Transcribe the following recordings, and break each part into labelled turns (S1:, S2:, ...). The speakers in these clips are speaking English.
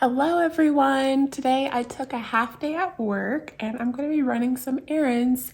S1: Hello everyone! Today I took a half day at work and I'm going to be running some errands,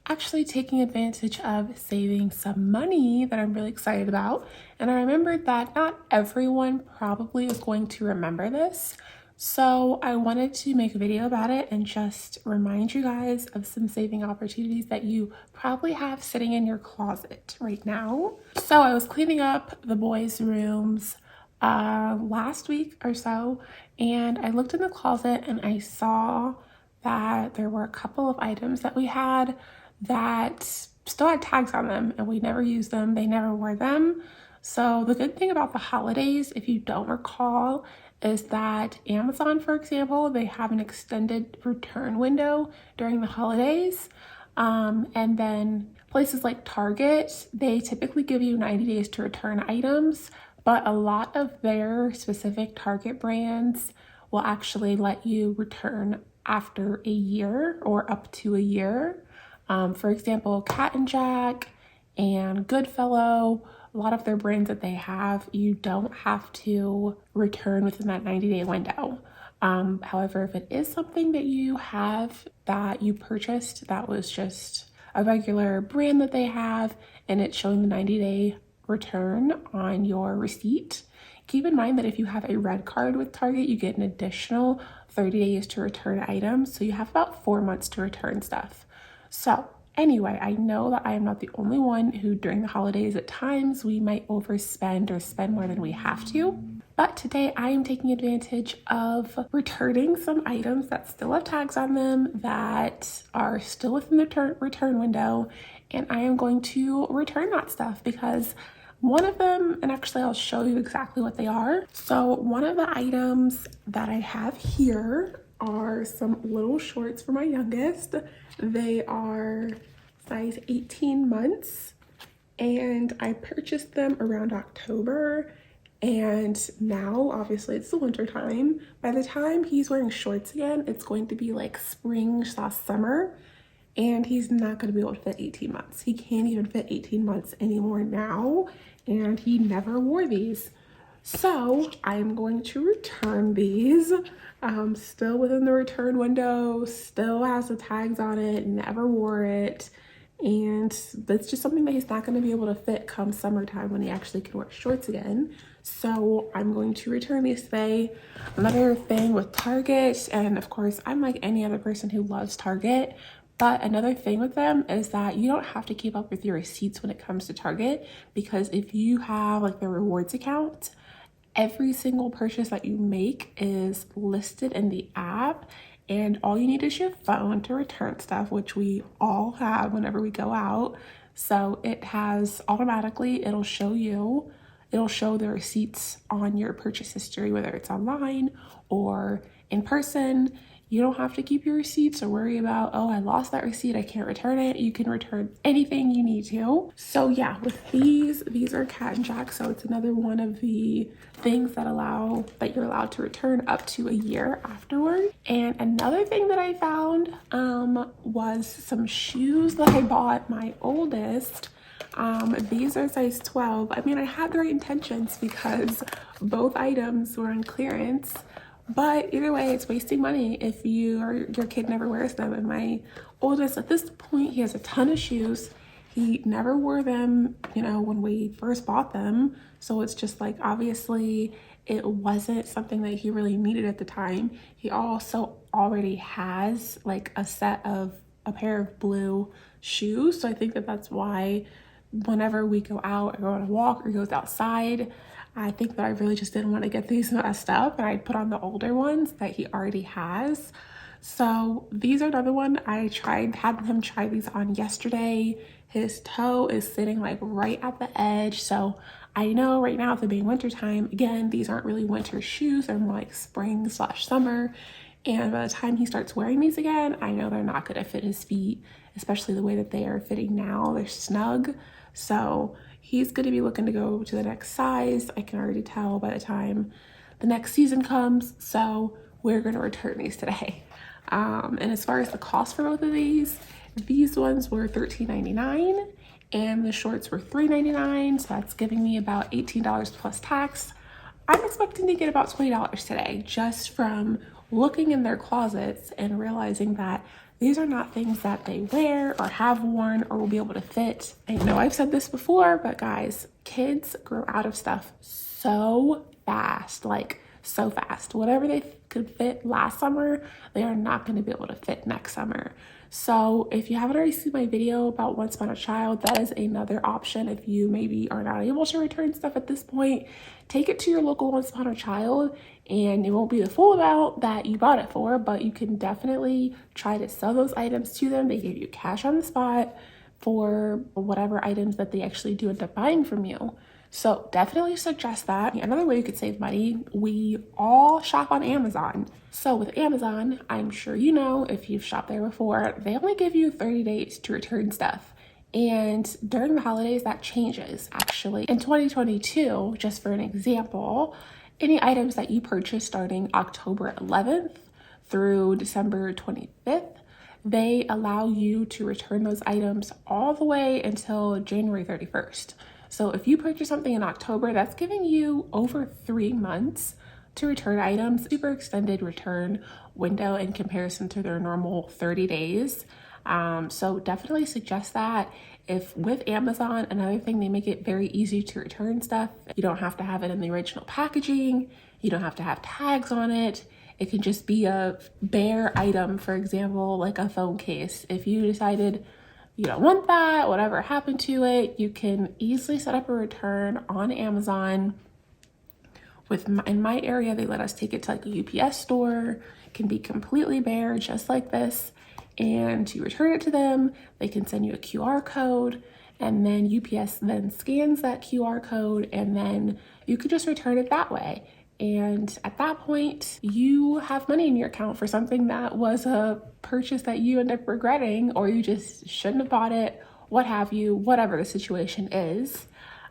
S1: actually taking advantage of saving some money that I'm really excited about. And I remembered that not everyone probably is going to remember this. So I wanted to make a video about it and just remind you guys of some saving opportunities that you probably have sitting in your closet right now. So I was cleaning up the boys' rooms last week or so, and I looked in the closet and I saw that there were a couple of items that we had that still had tags on them and we never used them. They never wore them. So the good thing about the holidays, if you don't recall, is that Amazon, for example, they have an extended return window during the holidays. And then places like Target, they typically give you 90 days to return items, but a lot of their specific Target brands will actually let you return after a year or up to a year. For example, Cat and Jack and Goodfellow, a lot of their brands that they have, you don't have to return within that 90-day window. However, if it is something that you have that you purchased that was just a regular brand that they have and it's showing the 90-day return on your receipt, keep in mind that if you have a red card with Target, you get an additional 30 days to return items. So you have about 4 months to return stuff. So anyway, I know that I am not the only one who during the holidays at times we might overspend or spend more than we have to. But today I am taking advantage of returning some items that still have tags on them that are still within the return window. And I am going to return that stuff because one of them, and actually I'll show you exactly what they are. So one of the items that I have here are some little shorts for my youngest. They are size 18 months and I purchased them around October, and now obviously it's the winter time. By the time he's wearing shorts again, it's going to be like spring/summer, and he's not going to be able to fit 18 months. He can't even fit 18 months anymore now, and he never wore these. So I'm going to return these. Still within the return window, still has the tags on it, never wore it. And that's just something that he's not going to be able to fit come summertime when he actually can wear shorts again. So I'm going to return these today. Another thing with Target, and of course I'm like any other person who loves Target, but another thing with them is that you don't have to keep up with your receipts when it comes to Target, because if you have like the rewards account, every single purchase that you make is listed in the app, and all you need is your phone to return stuff, which we all have whenever we go out. So it has automatically, it'll show the receipts on your purchase history, whether it's online or in person. You don't have to keep your receipts or worry about, oh, I lost that receipt, I can't return it. You can return anything you need to. So yeah, with these are Cat and Jack. So it's another one of the things that you're allowed to return up to a year afterward. And another thing that I found was some shoes that I bought my oldest. These are size 12. I mean, I had the right intentions because both items were on clearance. But either way, it's wasting money if your kid never wears them. And my oldest, at this point, he has a ton of shoes. He never wore them, when we first bought them. So it's just like, obviously, it wasn't something that he really needed at the time. He also already has like a pair of blue shoes. So I think that that's why whenever we go out or go on a walk or goes outside, I think that I really just didn't want to get these messed up, and I put on the older ones that he already has. So these are another one. I had him try these on yesterday. His toe is sitting like right at the edge. So I know right now, with it being winter time, again, these aren't really winter shoes. They're more like spring/summer. And by the time he starts wearing these again, I know they're not going to fit his feet, especially the way that they are fitting now. They're snug. So he's going to be looking to go to the next size. I can already tell by the time the next season comes. So we're going to return these today. And as far as the cost for both of these ones were $13.99 and the shorts were $3.99. So that's giving me about $18 plus tax. I'm expecting to get about $20 today just from looking in their closets and realizing that these are not things that they wear or have worn or will be able to fit. I know I've said this before, but guys, kids grow out of stuff so fast, like so fast. Whatever they could fit last summer, they are not going to be able to fit next summer. So if you haven't already seen my video about Once Upon a Child, that is another option. If you maybe are not able to return stuff at this point, take it to your local Once Upon a Child, and it won't be the full amount that you bought it for, but you can definitely try to sell those items to them. They give you cash on the spot for whatever items that they actually do end up buying from you. So definitely suggest that. Another way you could save money, we all shop on Amazon. So with Amazon, I'm sure you know, if you've shopped there before, they only give you 30 days to return stuff. And during the holidays, that changes actually. In 2022, just for an example, any items that you purchase starting October 11th through December 25th, they allow you to return those items all the way until January 31st. So if you purchase something in October, that's giving you over 3 months to return items. Super extended return window in comparison to their normal 30 days. So definitely suggest that. If with Amazon, another thing, they make it very easy to return stuff. You don't have to have it in the original packaging. You don't have to have tags on it. It can just be a bare item, for example, like a phone case. If you decided you don't want that, whatever happened to it, you can easily set up a return on Amazon. In my area, they let us take it to like a UPS store. It can be completely bare, just like this. And you return it to them, they can send you a QR code, and then UPS then scans that QR code, and then you could just return it that way. And at that point, you have money in your account for something that was a purchase that you end up regretting, or you just shouldn't have bought it, what have you, whatever the situation is.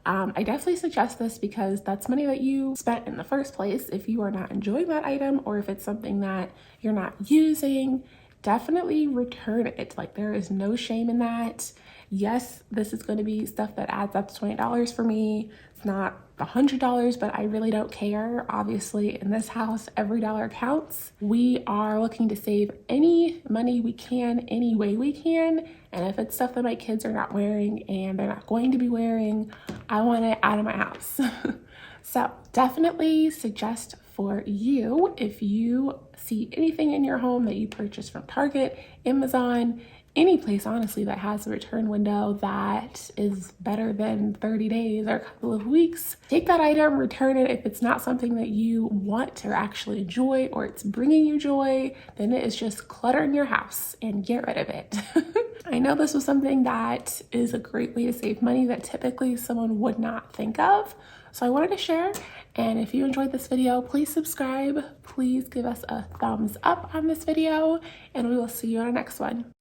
S1: I definitely suggest this because that's money that you spent in the first place. If you are not enjoying that item, or if it's something that you're not using, definitely return it. Like, there is no shame in that. Yes, this is going to be stuff that adds up to $20 for me. It's not $100, but I really don't care. Obviously, in this house, every dollar counts. We are looking to save any money we can, any way we can. And if it's stuff that my kids are not wearing and they're not going to be wearing, I want it out of my house. So definitely suggest for you, if you see anything in your home that you purchase from Target, Amazon, any place honestly that has a return window that is better than 30 days or a couple of weeks, take that item, return it. If it's not something that you want or actually enjoy, or it's bringing you joy, then it is just cluttering your house, and get rid of it. I know this was something that is a great way to save money that typically someone would not think of. So I wanted to share, and if you enjoyed this video, please subscribe. Please give us a thumbs up on this video, and we will see you on our next one.